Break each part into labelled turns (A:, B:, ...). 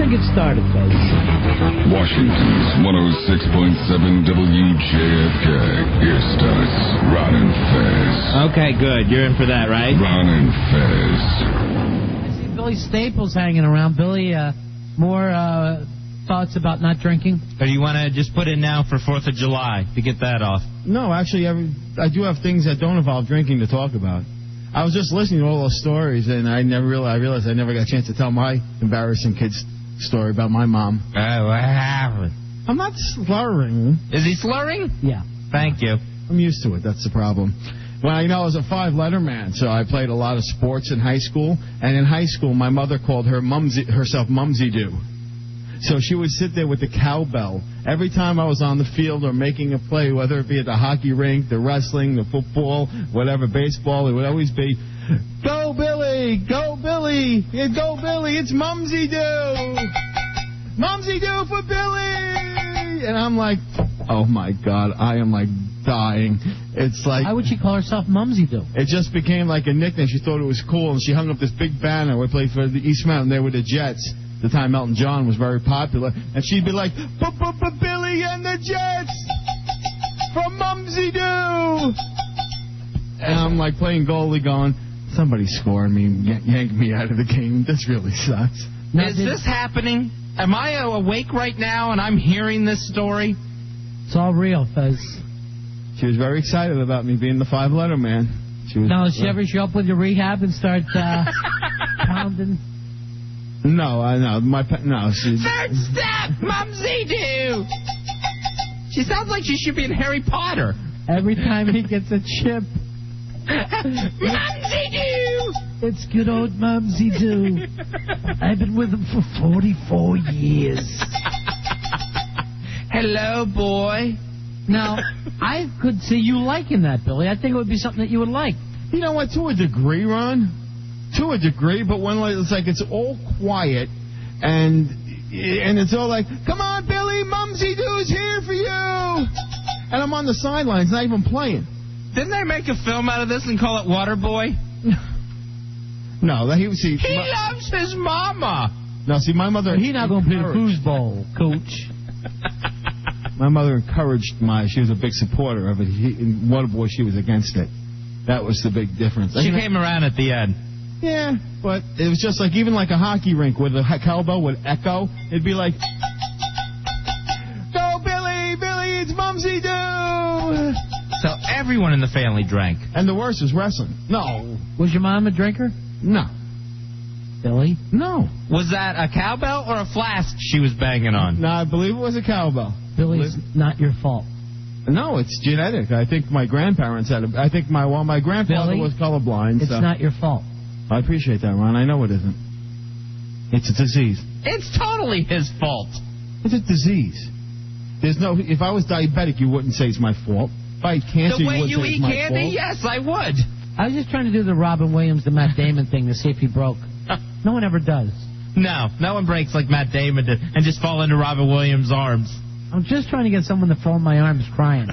A: to get started, folks.
B: Washington's 106.7 WJFK. Here starts Ron and Fez.
C: Okay, good. You're in for that, right?
B: Ron and Fez.
A: I see Billy Staples hanging around. Billy, more thoughts about not drinking?
C: Or do you want to just put in now for 4th of July to get that off?
D: No, actually, I do have things that don't involve drinking to talk about. I was just listening to all those stories, and I realized I never got a chance to tell my embarrassing kid's story about my mom.
C: What happened?
D: I'm not slurring.
C: Is he slurring?
A: Yeah.
C: Thank you.
D: I'm used to it. That's the problem. Well, I was a 5-letter man, so I played a lot of sports in high school. And in high school, my mother called herself Mumsy-doo. So she would sit there with the cowbell every time I was on the field or making a play, whether it be at the hockey rink, the wrestling, the football, whatever, baseball. It would always be, "Go, Billy! Go, Billy! Go, Billy! It's Mumsy-doo! Mumsy-doo for Billy!" And I'm like, oh, my God, I am, like, dying. It's like...
A: Why would she call herself Mumsy-doo?
D: It just became like a nickname. She thought it was cool, and she hung up this big banner. We played for the East Mountain. They were the Jets. The time Elton John was very popular, and she'd be like, "Billy and the Jets from Mumsy-doo," and I'm like playing goalie, going, "Somebody scoring me and yank me out of the game. This really sucks."
C: Is this happening? Am I awake right now and I'm hearing this story?
A: It's all real, Fez.
D: She was very excited about me being the 5-letter man.
A: Now, does she ever show up with your rehab and start pounding?
D: No, no. She's...
C: Third step, Mumsy-doo! She sounds like she should be in Harry Potter.
A: Every time he gets a chip.
C: Mumsy-doo!
A: It's good old Mumsy-doo. I've been with him for 44 years.
C: Hello, boy.
A: Now, I could see you liking that, Billy. I think it would be something that you would like.
D: You know what? To a degree, Ron. To a degree, but when it's all quiet and it's all like, "Come on, Billy, Mumsy-doo's here for you," and I'm on the sidelines, not even playing.
C: Didn't they make a film out of this and call it Waterboy?
D: No,
C: he loves his mama.
D: No, see, my mother.
A: He's not going to play the foosball, Coach.
D: My mother encouraged she was a big supporter of it. In Waterboy, she was against it. That was the big difference.
C: She came around at the end.
D: Yeah, but it was just like, even like a hockey rink where the cowbell would echo, it'd be like, "Go, Billy, Billy, it's Mumsy-doo!"
C: So everyone in the family drank.
D: And the worst was wrestling. No.
A: Was your mom a drinker?
D: No.
A: Billy?
D: No.
C: Was that a cowbell or a flask she was banging on?
D: No, I believe it was a cowbell.
A: Billy, it's not your fault.
D: No, it's genetic. I think my grandparents had I think my grandfather
A: Billy,
D: was colorblind.
A: It's not your fault.
D: I appreciate that, Ron. I know it isn't. It's a disease.
C: It's totally his fault.
D: It's a disease. If I was diabetic, you wouldn't say it's my fault. If I had cancer,
C: the way
D: you would say
C: eat
D: it's my
C: candy,
D: fault.
C: yes, I would.
A: I was just trying to do the Robin Williams, the Matt Damon thing to see if he broke. No one ever does.
C: No one breaks like Matt Damon did and just fall into Robin Williams' arms.
A: I'm just trying to get someone to fall in my arms crying.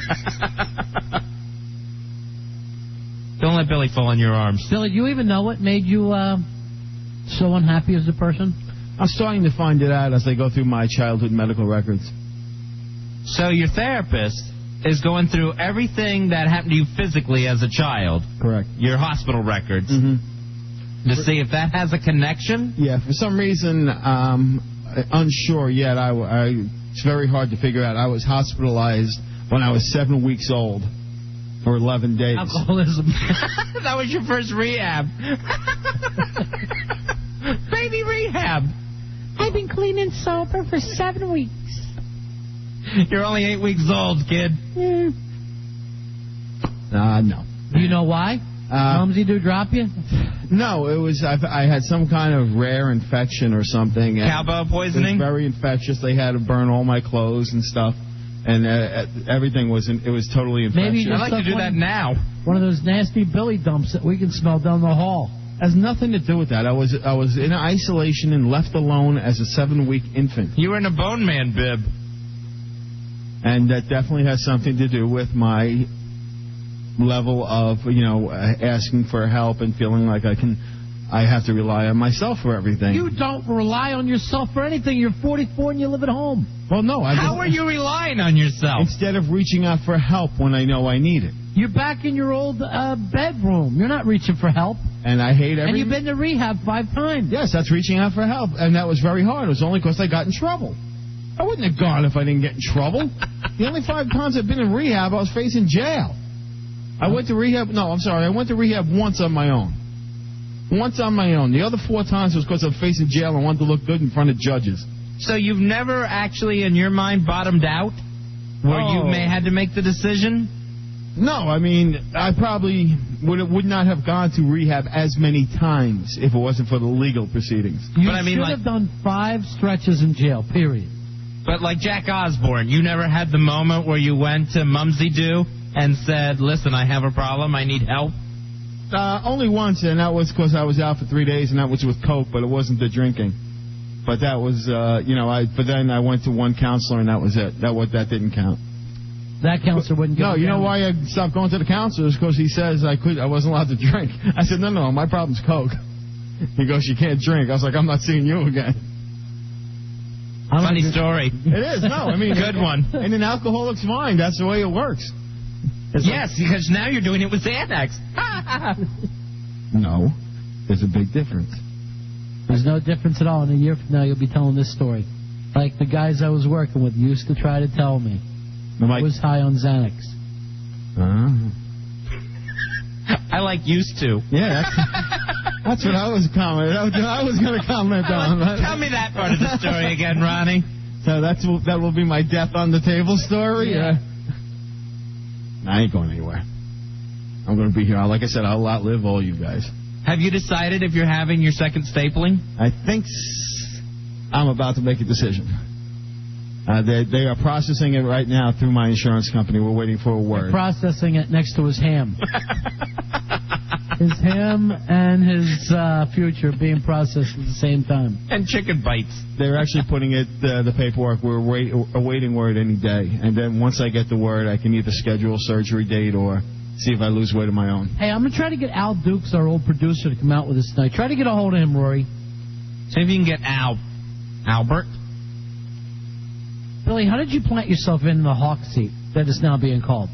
C: Don't let Billy fall in your arms.
A: Billy, do you even know what made you so unhappy as a person?
D: I'm starting to find it out as I go through my childhood medical records.
C: So your therapist is going through everything that happened to you physically as a child.
D: Correct.
C: Your hospital records.
D: Mm-hmm.
C: To see if that has a connection?
D: Yeah, for some reason, unsure yet. It's very hard to figure out. I was hospitalized when I was 7 weeks old for 11 days.
A: Alcoholism.
C: That was your first rehab. Baby rehab.
A: I've been clean and sober for 7 weeks.
C: You're only 8 weeks old, kid.
D: No.
A: Do you know why? Mumsy-doo drop you?
D: No, it was I had some kind of rare infection or something.
C: Cowbell poisoning?
D: It was very infectious. They had to burn all my clothes and stuff, and everything was totally infectious.
A: Maybe
C: I'd like to do that now.
A: One of those nasty Billy dumps that we can smell down the hall.
D: Has nothing to do with that. I was in isolation and left alone as a 7-week infant.
C: You were in a bone man bib.
D: And that definitely has something to do with my level of, asking for help and feeling like I can I have to rely on myself for everything.
A: You don't rely on yourself for anything. You're 44 and you live at home.
D: Well, no.
C: How are you relying on yourself?
D: Instead of reaching out for help when I know I need it.
A: You're back in your old bedroom. You're not reaching for help.
D: And I hate everything.
A: And you've been to rehab 5 times.
D: Yes, that's reaching out for help. And that was very hard. It was only because I got in trouble. I wouldn't have gone if I didn't get in trouble. The only 5 times I've been in rehab, I was facing jail. I went to rehab. No, I'm sorry. I went to rehab once on my own. Once on my own. The other 4 times was because I was facing jail and wanted to look good in front of judges.
C: So you've never actually, in your mind, bottomed out? Where you may had to make the decision?
D: No, I mean, I probably would not have gone to rehab as many times if it wasn't for the legal proceedings.
A: You should have done 5 stretches in jail, period.
C: But like Jack Osborne, you never had the moment where you went to Mumsy-doo and said, listen, I have a problem, I need help?
D: Only once, and that was because I was out for 3 days, and that was with coke, but it wasn't the drinking. But that was, but then I went to one counselor, and that was it. That didn't count.
A: That counselor wouldn't give
D: No, you know why I stopped going to the counselor is because he says I wasn't allowed to drink. I said, no, my problem's coke. He goes, you can't drink. I was like, I'm not seeing you again.
C: Funny story.
D: It is, no, I mean.
C: Good one.
D: In an alcoholic's mind, that's the way it works.
C: Yes, because now you're doing it with Xanax.
D: No, there's a big difference.
A: There's no difference at all. In a year from now, you'll be telling this story. Like the guys I was working with used to try to tell me. I was high on Xanax.
C: I like used to.
D: Yeah, that's what I was commenting. I was going to comment on.
C: Tell me that part of the story again, Ronnie.
D: So that will be my death on the table story?
A: Yeah.
D: I ain't going anywhere. I'm going to be here. Like I said, I'll outlive all you guys.
C: Have you decided if you're having your second stapling?
D: I think I'm about to make a decision. They are processing it right now through my insurance company. We're waiting for a word.
A: They're processing it next to his ham. His ham and his future being processed at the same time.
C: And chicken bites.
D: They're actually putting it, the paperwork. We're awaiting word any day. And then once I get the word, I can either schedule a surgery date or see if I lose weight of my own.
A: Hey, I'm going to try to get Al Dukes, our old producer, to come out with us tonight. Try to get a hold of him, Rory.
C: See if you can get Albert.
A: Billy, how did you plant yourself in the hawk seat that is now being called?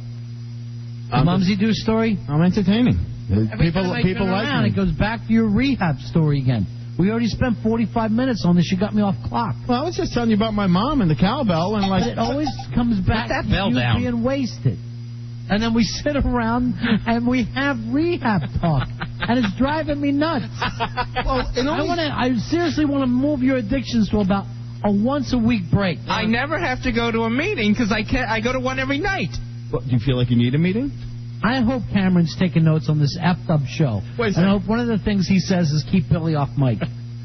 A: The Mumsy-doo story?
D: I'm entertaining. People
A: like
D: me.
A: It goes back to your rehab story again. We already spent 45 minutes on this. You got me off clock.
D: Well, I was just telling you about my mom and the cowbell. And
A: but it always comes back to you being wasted. And then we sit around and we have rehab talk. And it's driving me nuts. Well, I seriously want to move your addictions to about a once-a-week break.
C: I never have to go to a meeting because I go to one every night.
D: Well, do you feel like you need a meeting?
A: I hope Cameron's taking notes on this effed-up show.
D: Wait,
A: and I hope one of the things he says is keep Billy off mic.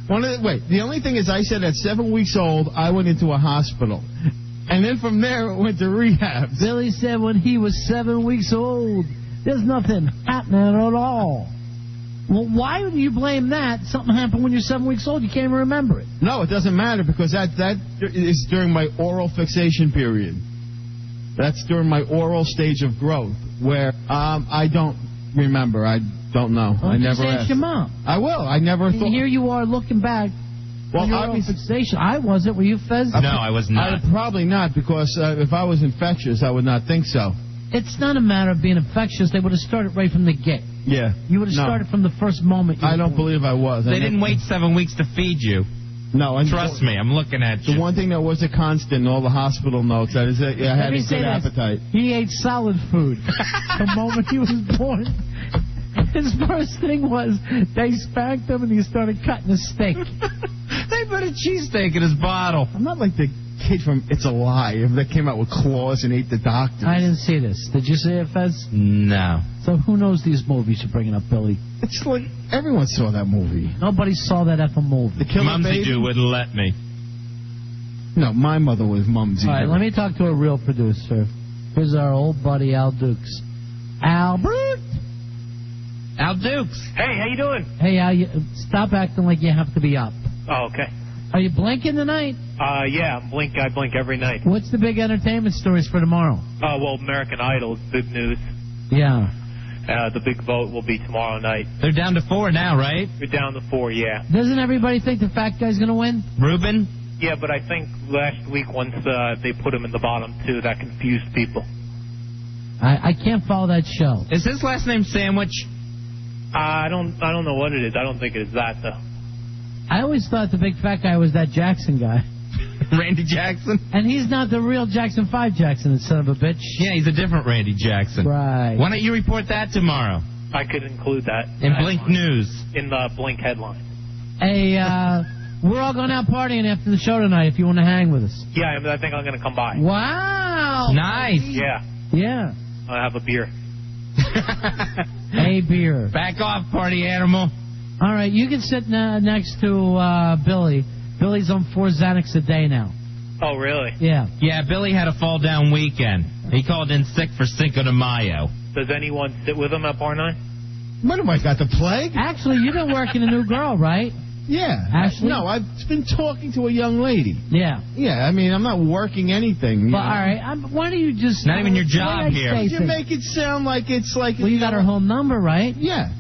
D: The only thing is I said at 7 weeks old, I went into a hospital. And then from there, it went to rehab.
A: Billy said when he was 7 weeks old, there's nothing happening at all. Well, why would you blame that? Something happened when you're 7 weeks old. You can't even remember it.
D: No, it doesn't matter because that is during my oral fixation period. That's during my oral stage of growth where I don't remember. I don't know.
A: Well,
D: I never asked.
A: Your mom.
D: I will. I never thought.
A: Here you are looking back.
D: Well,
A: oral fixation. I wasn't. Were you, Fez?
C: No, I was not.
D: Probably not because if I was infectious, I would not think so.
A: It's not a matter of being infectious. They would have started right from the get.
D: Yeah.
A: You would have started from the first moment.
D: I don't believe I was.
C: They didn't wait 7 weeks to feed you.
D: No.
C: Trust me, I'm looking at you.
D: The one thing that was a constant in all the hospital notes, that is that I had a good appetite.
A: He ate solid food the moment he was born. His first thing was they spanked him and he started cutting a steak.
C: They put a cheesesteak in his bottle.
D: I'm not like the kid from It's a Lie that came out with claws and ate the doctors.
A: I didn't see this. Did you see it, Fez?
C: No.
A: So who knows these movies you're bringing up, Billy?
D: It's like everyone saw that movie.
A: Nobody saw that effing movie.
D: The Killer
C: Mumsy-doo wouldn't let me.
D: No, my mother was Mumsy-doo.
A: All right, let me talk to a real producer. Here's our old buddy Al Dukes. Albert!
C: Al Dukes.
E: Hey, how you doing?
A: Hey, Al, stop acting like you have to be up.
E: Oh, okay.
A: Are you blinking tonight?
E: Yeah, I blink every night.
A: What's the big entertainment stories for tomorrow?
E: Well, American Idol is big news.
A: Yeah.
E: The big vote will be tomorrow night.
C: They're down to 4 now, right?
E: We're down to 4, yeah.
A: Doesn't everybody think the fat guy's going to win?
C: Ruben?
E: Yeah, but I think last week once they put him in the bottom 2, that confused people.
A: I can't follow that show.
C: Is his last name Sandwich?
E: I don't know what it is. I don't think it is that, though.
A: I always thought the big fat guy was that Jackson guy.
C: Randy Jackson?
A: And he's not the real Jackson 5 Jackson, son of a bitch.
C: Yeah, he's a different Randy Jackson.
A: Right.
C: Why don't you report that tomorrow?
E: I could include that.
C: In Blink News.
E: In the Blink headline.
A: Hey, we're all going out partying after the show tonight if you want to hang with us.
E: Yeah, I think I'm going to come by.
A: Wow.
C: Nice.
E: Yeah.
A: Yeah.
E: I'll have a beer.
A: A beer.
C: Back off, party animal.
A: All right, you can sit next to Billy. Billy's on 4 Xanax a day now.
E: Oh, really?
A: Yeah.
C: Yeah, Billy had a fall-down weekend. He called in sick for Cinco de Mayo.
E: Does anyone sit with him at Bar 9?
D: What am I, got the plague?
A: Actually, you've been working a new girl, right?
D: Yeah.
A: Ashley?
D: No, I've been talking to a young lady.
A: Yeah.
D: Yeah, I mean, I'm not working anything.
A: Well, all right. Why don't you just...
C: Not even your job here.
D: You make it sound like it's like...
A: Well, you got her home number, right?
D: Yeah.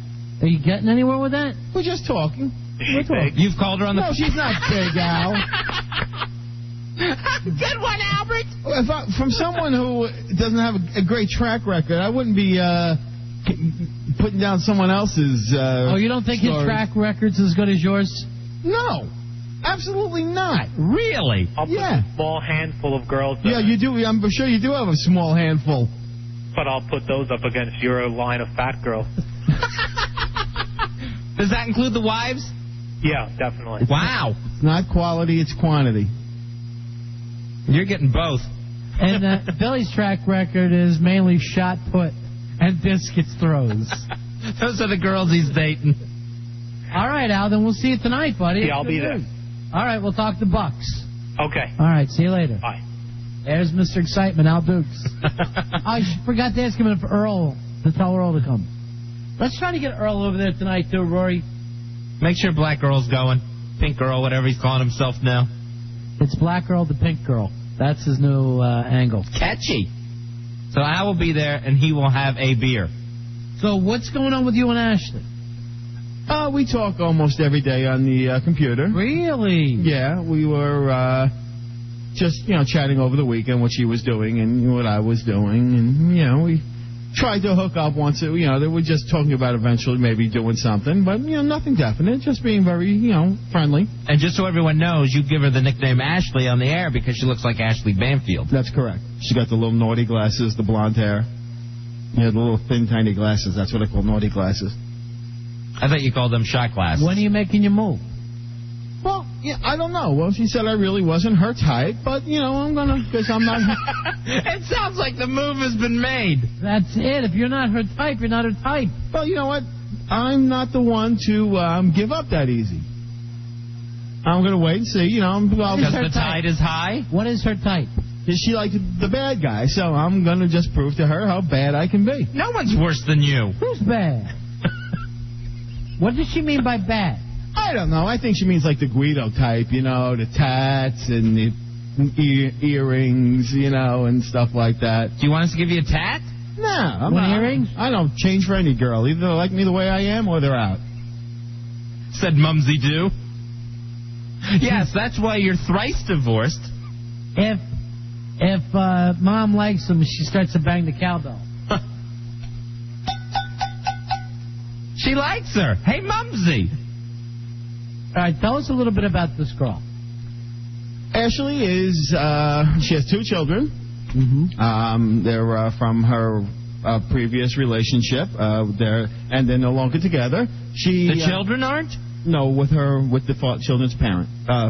A: Are you getting anywhere with that?
D: We're just talking.
E: Is she big?
C: You've called her on the...
D: No, she's not big, Al.
C: Good one, Albert.
D: From someone who doesn't have a great track record, I wouldn't be putting down someone else's
A: Oh, you don't think his track record's as good as yours?
D: No. Absolutely not.
C: Really?
E: I'll put a small handful of girls
D: Yeah, you do. I'm sure you do have a small handful.
E: But I'll put those up against your line of fat girls.
C: Does that include the wives?
E: Yeah, definitely.
C: Wow.
D: It's not quality, it's quantity.
C: You're getting both.
A: And Billy's track record is mainly shot put and discus throws.
C: Those are the girls he's dating.
A: All right, Al, then we'll see you tonight, buddy.
E: Yeah, I'll be there.
A: All right, we'll talk to Bucks.
E: Okay.
A: All right, see you later.
E: Bye.
A: There's Mr. Excitement, Al Dukes. I forgot to ask him if Earl, to tell Earl to come. Let's try to get Earl over there tonight, too, Rory.
C: Make sure Black Girl's going. Pink Girl, whatever he's calling himself now.
A: It's Black Girl to Pink Girl. That's his new angle.
C: Catchy. So I will be there, and he will have a beer.
A: So what's going on with you and Ashley?
D: We talk almost every day on the computer.
A: Really?
D: Yeah, we were just, chatting over the weekend what she was doing and what I was doing. And, we tried to hook up once. They were just talking about eventually maybe doing something. But, nothing definite. Just being very, friendly.
C: And just so everyone knows, you give her the nickname Ashley on the air because she looks like Ashley Banfield.
D: That's correct. She got the little naughty glasses, the blonde hair. Yeah, the little thin, tiny glasses. That's what I call naughty glasses.
C: I thought you called them shot glasses.
A: When are you making your move?
D: Well, yeah, I don't know. Well, she said I really wasn't her type, but, I'm going to, because I'm not...
C: It sounds like the move has been made.
A: That's it. If you're not her type, you're not her type.
D: Well, you know what? I'm not the one to give up that easy. I'm going to wait and see,
C: Because the tide is high?
A: What is her type?
D: She likes the bad guy, so I'm going to just prove to her how bad I can be.
C: No one's worse than you.
A: Who's bad? What does she mean by bad?
D: I don't know. I think she means like the Guido type, the tats and the earrings, and stuff like that.
C: Do you want us to give you a tat?
D: No, I'm not.
A: Earrings?
D: I don't change for any girl. Either they like me the way I am or they're out.
C: Said Mumsy-doo. Yes, that's why you're thrice divorced.
A: If Mom likes him, she starts to bang the cowbell.
C: She likes her. Hey, Mumsy.
A: All right, tell us a little bit about this girl.
D: Ashley is, she has 2 children.
A: Mm-hmm.
D: They're from her previous relationship. And they're no longer together.
C: The children aren't?
D: No, with the children's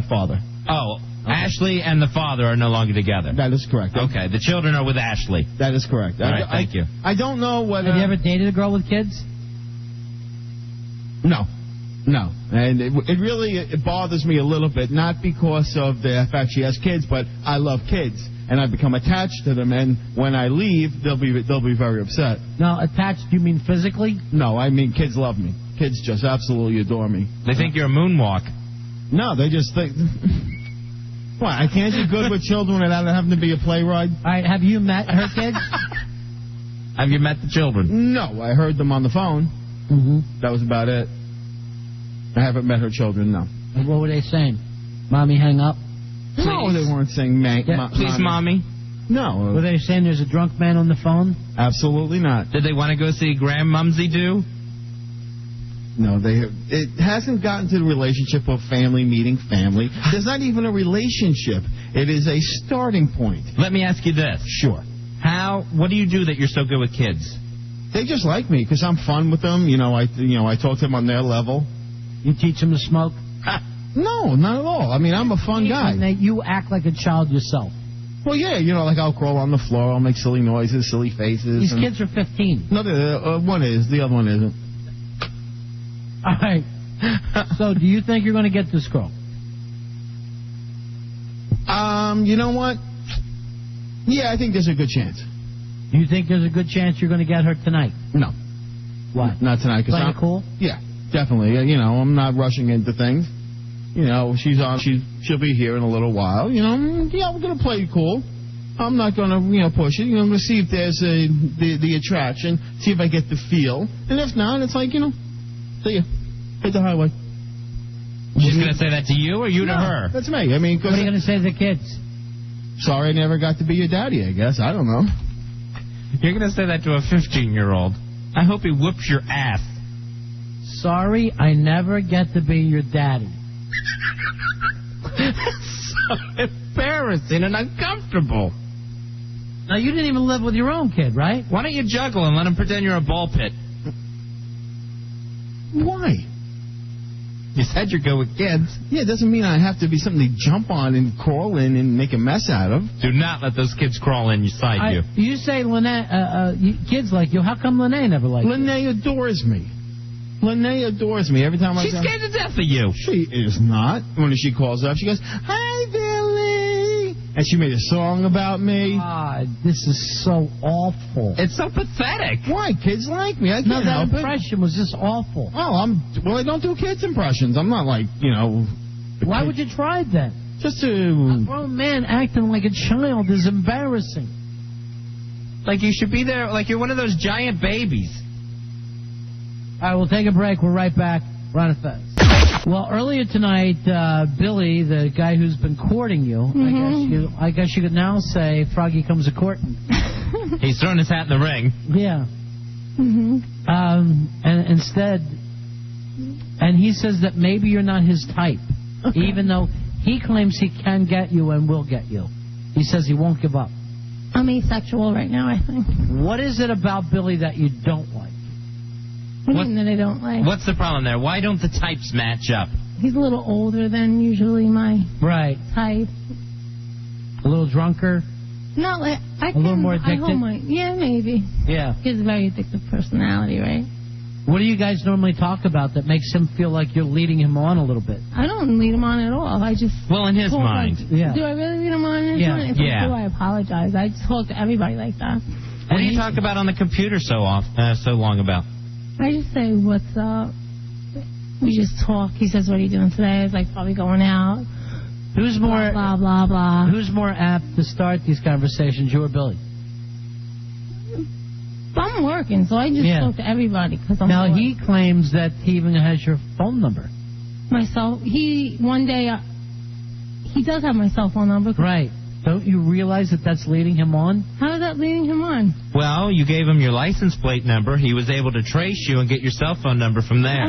D: father.
C: Oh, okay. Ashley and the father are no longer together.
D: That is correct.
C: Okay, the children are with Ashley.
D: That is correct.
C: All right, thank you.
D: I don't know whether...
A: Have you ever dated a girl with kids?
D: No. And it really bothers me a little bit, not because of the fact she has kids, but I love kids, and I've become attached to them, and when I leave, they'll be very upset.
A: Now, attached, you mean physically?
D: No, I mean kids love me. Kids just absolutely adore me.
C: They think you're a moonwalk.
D: No, they just think... What, I can't do good with children without having to be a playwright?
A: All right, have you met her kids?
C: Have you met the children?
D: No, I heard them on the phone.
A: Mm-hmm.
D: That was about it. I haven't met her children, no.
A: And what were they saying? Mommy, hang up?
C: Please.
D: No, they weren't saying,
C: please, Mommy.
D: No.
A: Were they saying there's a drunk man on the phone?
D: Absolutely not.
C: Did they want to go see Grand Mumsy-doo?
D: No, it hasn't gotten to the relationship of family meeting family. There's not even a relationship. It is a starting point.
C: Let me ask you this.
D: Sure.
C: What do you do that you're so good with kids?
D: They just like me because I'm fun with them. I talk to them on their level.
A: You teach them to smoke?
D: No, not at all. I mean, I'm a fun guy.
A: And you act like a child yourself.
D: Well, yeah, like I'll crawl on the floor, I'll make silly noises, silly faces.
A: These kids are 15.
D: No, one is, the other one isn't.
A: All right. So, do you think you're going to get this girl?
D: You know what? Yeah, I think there's a good chance.
A: Do you think there's a good chance you're going to get her tonight?
D: No.
A: What?
D: Not tonight.
A: Playing it cool?
D: Yeah, definitely. I'm not rushing into things. She's on. She'll be here in a little while. We're gonna play it cool. I'm not gonna, push it. I'm gonna see if there's the attraction. See if I get the feel. And if not, it's like, see ya. Hit the highway.
C: She's gonna say that to you or you to her?
D: That's me. I mean,
A: what are you gonna say to the kids?
D: Sorry, I never got to be your daddy. I guess I don't know.
C: You're gonna say that to a 15-year-old. I hope he whoops your ass.
A: Sorry, I never get to be your daddy.
C: So embarrassing and uncomfortable.
A: Now, you didn't even live with your own kid, right?
C: Why don't you juggle and let him pretend you're a ball pit?
D: Why?
C: You said you're good with kids.
D: Yeah, it doesn't mean I have to be something to jump on and crawl in and make a mess out of.
C: Do not let those kids crawl inside you.
A: You say kids like you. How come Lene never liked you?
D: Lene adores me. Lene adores me every time I.
C: She's scared to death of you.
D: She is not. When she calls up, she goes, "Hi, Billy," and she made a song about me.
A: God, this is so awful.
C: It's so pathetic.
D: Why? Kids like me. I can't
A: that
D: help
A: impression was just awful.
D: I don't do kids impressions. I'm not like
A: Why would you try that?
D: Just to.
A: A grown man acting like a child is embarrassing.
C: Like you should be there. Like you're one of those giant babies.
A: All right, we'll take a break. We're right back. Run it fast. Well, earlier tonight, Billy, the guy who's been courting you, I guess you could now say Froggy comes a-courting.
C: He's throwing his hat in the ring.
A: Yeah. And instead, and he says that maybe you're not his type, even though he claims he can get you and will get you. He says he won't give up.
F: I'm asexual right now, I think.
A: What is it about Billy that you don't like?
F: What that I don't like?
C: What's the problem there? Why don't the types match up?
F: He's a little older than usually my type.
A: A little drunker?
F: No, a
A: little more addicted?
F: Yeah, maybe.
A: Yeah.
F: He has a very addictive personality, right?
A: What do you guys normally talk about that makes him feel like you're leading him on a little bit?
F: I don't lead him on at all. I just...
C: Well, in his mind.
F: Do I really lead him on in his mind? If I do, I apologize. I just talk to everybody like that.
C: What do you talk about on the computer so long about?
F: I just say, what's up? We just talk. He says, what are you doing today? It's like, probably going out.
A: Who's more...
F: Blah, blah, blah.
A: Who's more apt to start these conversations, you or Billy?
F: I'm working, so I just talk to everybody because I'm
A: Now,
F: bored.
A: he claims that he even has your phone number.
F: One day, he does have my cell phone number.
A: Right. Don't you realize that that's leading him on?
F: How is that leading him on?
C: Well, you gave him your license plate number. He was able to trace you and get your cell phone number from there.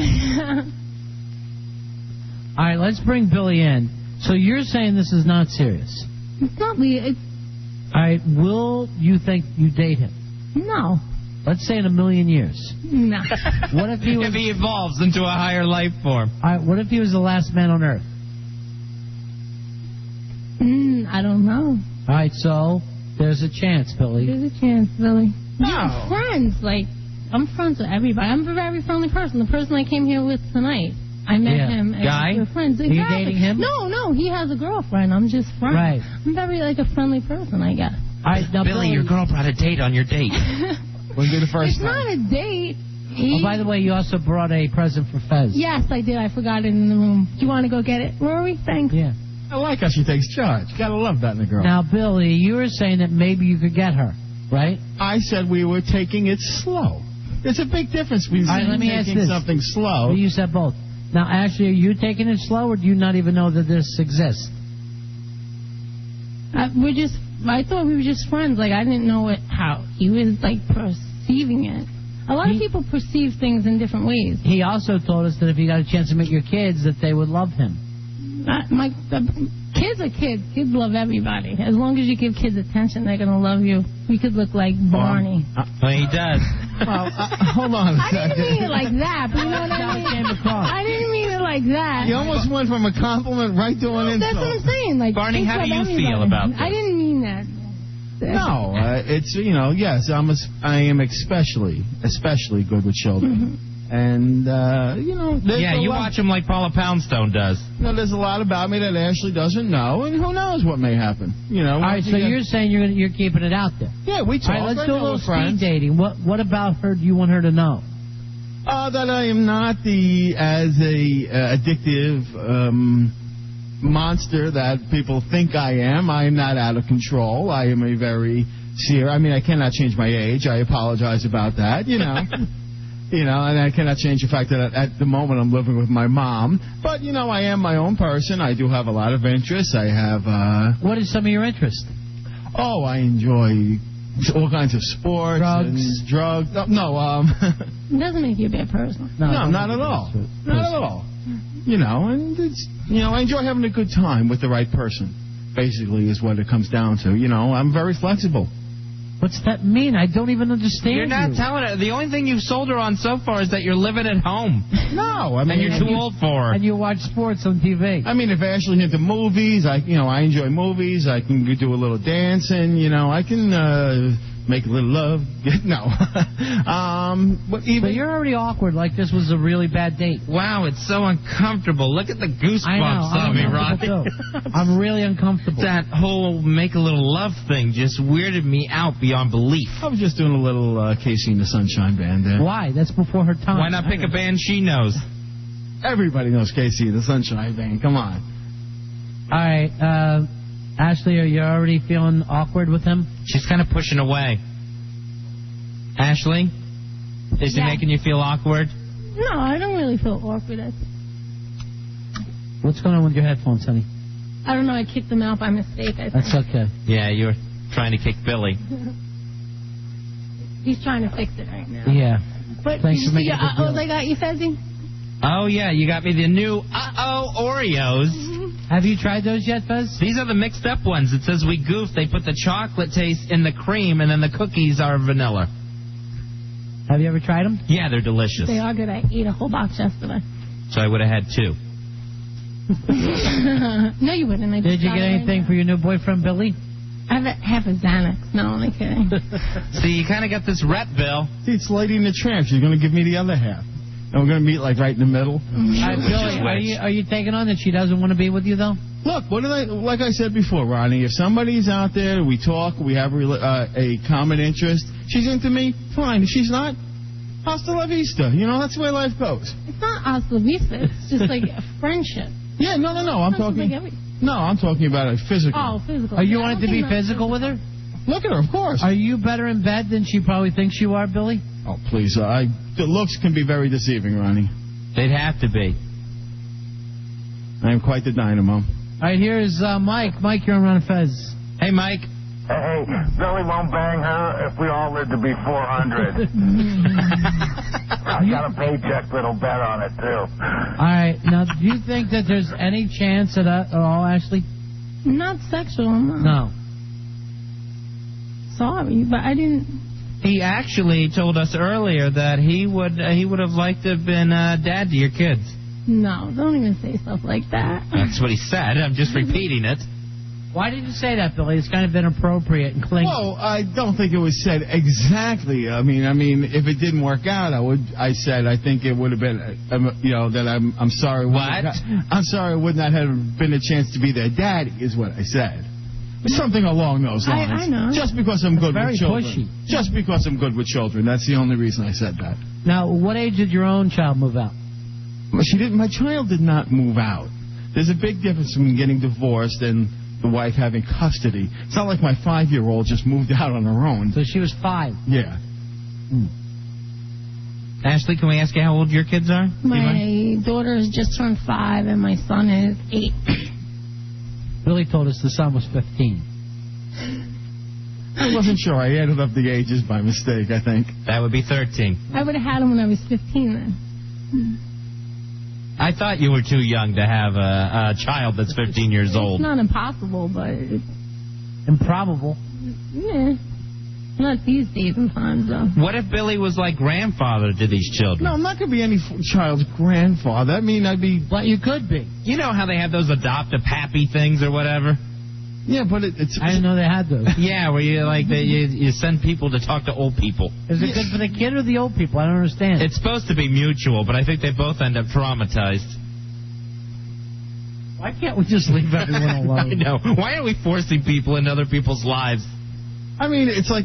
A: All right, let's bring Billy in. So you're saying this is not serious?
F: It's not
A: All right, will you think you date him?
F: No.
A: Let's say in a million years.
F: No.
A: What if he was...
C: If he evolves into a higher life form.
A: All right, what if he was the last man on Earth?
F: I don't know.
A: All right, so there's a chance, Billy.
F: There's a chance, Billy.
A: No.
F: Yeah, friends. Like, I'm friends with everybody. I'm a very friendly person. The person I came here with tonight, I met him. And
C: Guy?
F: we're friends.
A: Are you dating him?
F: No, he has a girlfriend. I'm just friends.
A: Right.
F: I'm very, like, a friendly person, I guess.
A: All right, now,
C: Billy, your girl brought a date on your date.
D: We'll do the first
F: It's not a date.
A: Oh, by the way, you also brought a present for Fez.
F: Yes, I did. I forgot it in the room. Do you want to go get it, Rory? Thanks.
A: Yeah.
D: I like how she takes charge. Gotta love that in a girl.
A: Now, Billy, you were saying that maybe you could get her. right?
D: I said we were taking it slow. There's a big difference between taking something slow.
A: You said both. Now, Ashley, are you taking it slow, or do you not even know that this exists?
F: I thought we were just friends. Like, I didn't know how he was, like, perceiving it. A lot of people perceive things in different ways.
A: He also told us that if you got a chance to meet your kids, that they would love him.
F: Kids are kids. Kids love everybody. As long as you give kids attention, they're going to love you. We could look like Barney.
C: Well, he does.
D: Well, hold on a second.
F: I didn't mean it like that, but you know what I mean? I didn't mean it like that.
D: You almost went from a compliment right to an insult.
F: That's what I'm saying. Like,
C: Barney, how do you feel about this?
F: I didn't mean that.
D: No, it's, yes, I am especially good with children.
F: Mm-hmm.
D: And,
C: you watch him like Paula Poundstone does.
D: There's a lot about me that Ashley doesn't know, and who knows what may happen. All
A: right, so you're saying you're keeping it out there.
D: Yeah, we talk.
A: All right, let's do a little speed dating. What about her do you want her to know?
D: That I am not as addictive monster that people think I am. I am not out of control. I am a very serious. I mean, I cannot change my age. I apologize about that. And I cannot change the fact that at the moment I'm living with my mom. But, I am my own person. I do have a lot of interests. I have...
A: What is some of your interests?
D: Oh, I enjoy all kinds of sports. Drugs. No.
F: It doesn't make you a bad person.
D: No, not at all. Not at all. And it's, I enjoy having a good time with the right person, basically, is what it comes down to. I'm very flexible.
A: What's that mean? I don't even understand.
C: You're not telling her. The only thing you've sold her on so far is that you're living at home.
D: No, I mean,
C: and you're too old for her.
A: And you watch sports on TV.
D: I mean, if Ashley's into movies, I enjoy movies. I can do a little dancing. I can make a little love. No. But
A: you're already awkward. Like this was a really bad date.
C: Wow, it's so uncomfortable. Look at the goosebumps on me, Ronnie.
A: I'm really uncomfortable.
C: That whole make a little love thing just weirded me out beyond belief.
D: I was just doing a little Casey and the Sunshine Band there.
A: Why? That's before her time.
C: Why not pick a band she knows?
D: Everybody knows Casey and the Sunshine Band. Come on.
A: All right. Ashley, are you already feeling awkward with him?
C: She's kind of pushing away. Ashley, is he making you feel awkward?
F: No, I don't really feel awkward.
A: What's going on with your headphones, honey?
F: I don't know. I kicked them out by mistake. I think.
A: That's okay.
C: Yeah, you were trying to kick Billy.
F: He's trying to fix it right now.
A: Yeah.
F: But
A: thanks for making it.
F: I got you, Fezzi?
C: Oh, yeah, you got me the new Oreos.
A: Have you tried those yet, Fez?
C: These are the mixed up ones. It says we goofed. They put the chocolate taste in the cream, and then the cookies are vanilla.
A: Have you ever tried them?
C: Yeah, they're delicious.
F: They are good. I ate a whole box yesterday.
C: So I would have had 2.
F: No, you wouldn't.
A: Did you get anything for your new boyfriend, Billy?
F: I have half a Xanax. No, only kidding.
C: See, you kind of got this rep, Bill.
D: See, it's Lady in the Tramp. She's going to give me the other half. And we're going to meet, like, right in the middle.
A: Billy, are you taking on that she doesn't want to be with you, though?
D: Look, like I said before, Ronnie, if somebody's out there, we talk, we have a common interest, she's into me, fine. If she's not, hasta la vista. That's the way life goes.
F: It's not hasta la vista. It's just like a friendship.
D: Yeah, no. I'm talking about a physical.
F: Oh, physical.
A: Are you wanting to be physical with her?
D: Look at her, of course.
A: Are you better in bed than she probably thinks you are, Billy?
D: Oh, please. The looks can be very deceiving, Ronnie.
C: They'd have to be.
D: I am quite the dynamo.
A: All right, here's Mike. Mike, you're on Ron Fez.
C: Hey, Mike.
G: Hey, Billy won't bang her if we all live to be 400. I got a paycheck that'll bet on it, too.
A: All right. Now, do you think that there's any chance at all, Ashley?
F: Not sexual, no.
A: No.
F: Sorry, but I didn't...
C: He actually told us earlier that he would have liked to have been dad to your kids.
F: No, don't even say stuff like that.
C: That's what he said. I'm just repeating it.
A: Why did you say that, Billy? It's kind of inappropriate and clingy.
D: Well, I don't think it was said exactly. I mean, if it didn't work out, I said I think it would have been, that I'm sorry. I'm sorry it would not have been a chance to be their daddy, is what I said. Something along those lines.
F: I know.
D: Just because I'm good with children.
A: Pushy.
D: Just because I'm good with children. That's the only reason I said that.
A: Now, what age did your own child move out?
D: My child did not move out. There's a big difference between getting divorced and the wife having custody. It's not like my 5-year-old just moved out on her own.
A: So she was 5.
D: Yeah.
C: Ashley, can we ask you how old your kids are?
F: My daughter has just turned 5, and my son is 8.
A: Billy told us the son was 15.
D: I wasn't sure. I added up the ages by mistake, I think.
C: That would be 13.
F: I would have had him when I was 15 then.
C: I thought you were too young to have a child that's 15 years old.
F: It's not impossible, but it's...
A: Improbable.
F: Yeah. Not these days and times, though.
C: What if Billy was like grandfather to these children?
D: No, I'm not going to be any child's grandfather. I mean, I'd be...
A: Well, you could be.
C: You know how they have those adopt-a-pappy things or whatever?
D: Yeah, but it's...
A: I didn't know they had those.
C: Yeah, where you you send people to talk to old people.
A: Is it good for the kid or the old people? I don't understand.
C: It's supposed to be mutual, but I think they both end up traumatized.
A: Why can't we just leave everyone alone?
C: I know. Why are we forcing people into other people's lives?
D: I mean, it's like...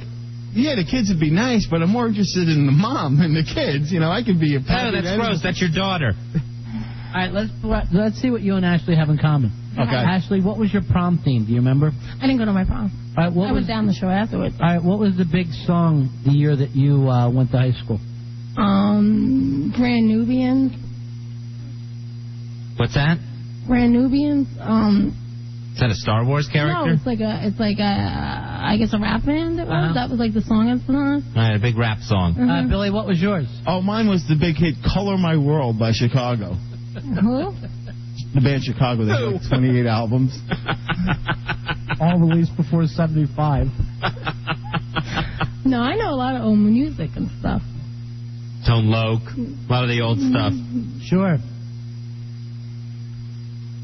D: Yeah, the kids would be nice, but I'm more interested in the mom and the kids. You know, I could be a...
C: Oh, that's gross. That's your daughter.
A: All right, let's see what you and Ashley have in common.
D: Okay.
A: Ashley, what was your prom theme? Do you remember?
F: I didn't go to my prom.
A: All right,
F: I went down the show afterwards.
A: All right, what was the big song the year that you went to high school?
F: Grand Nubians.
C: What's that?
F: Grand Nubians.
C: Is that a Star Wars character?
F: No, it's like a I guess a rap band. It was. That was like the song at the time.
C: All right, a big rap song.
A: Billy, what was yours?
D: Oh, mine was the big hit "Color My World" by Chicago.
F: Who?
D: The band Chicago. They had like 28 albums.
A: All released before 75.
F: No, I know a lot of old music and stuff.
C: Tone Loc, a lot of the old stuff.
A: Sure.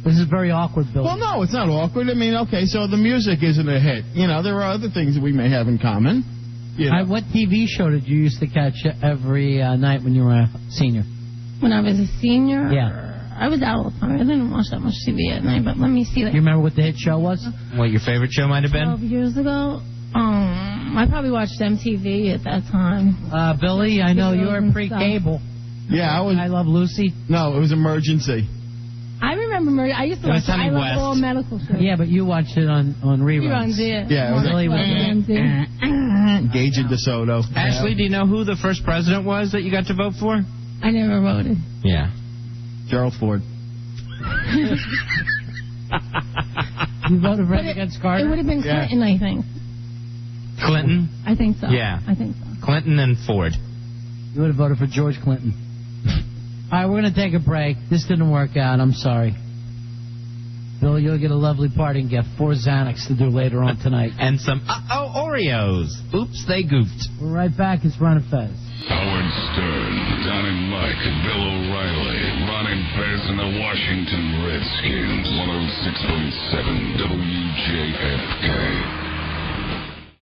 A: This is very awkward, Billy.
D: Well, no, it's not awkward. I mean, okay, so the music isn't a hit. You know, there are other things that we may have in common. You know.
A: What TV show did you used to catch every night when you were a senior?
F: When I was a senior?
A: Yeah.
F: I was out all the time. I didn't watch that much TV at night, but let me see.
A: You remember what the hit show was?
C: What your favorite show might have been?
F: 12 years ago. I probably watched MTV at that time.
A: Billy, I know you were pre-cable.
D: Yeah, I was.
A: I Love Lucy.
D: No, it was Emergency.
F: I remember. I used to watch I Love all medical shows.
A: Yeah, but you watched it on reruns.
F: Reruns, yeah.
D: Yeah, it was
A: Billy was
D: Gage and DeSoto.
C: Ashley, do you know who the first president was that you got to vote for?
F: I never voted.
C: Yeah.
D: Gerald Ford.
A: You voted against Carter?
F: It would have been Clinton, I think.
C: Clinton?
F: I think so.
C: Yeah.
F: I think so.
C: Clinton and Ford.
A: You would have voted for George Clinton. All right, we're going to take a break. This didn't work out. I'm sorry. Bill, you'll get a lovely parting gift. 4 Xanax to do later on tonight.
C: And some Oreos. Oops, they goofed.
A: We're right back. It's Ron and Fez.
B: Howard Stern, Don and Mike, Bill O'Reilly, Ron and Fez, and the Washington Redskins. 106.7 WJFK.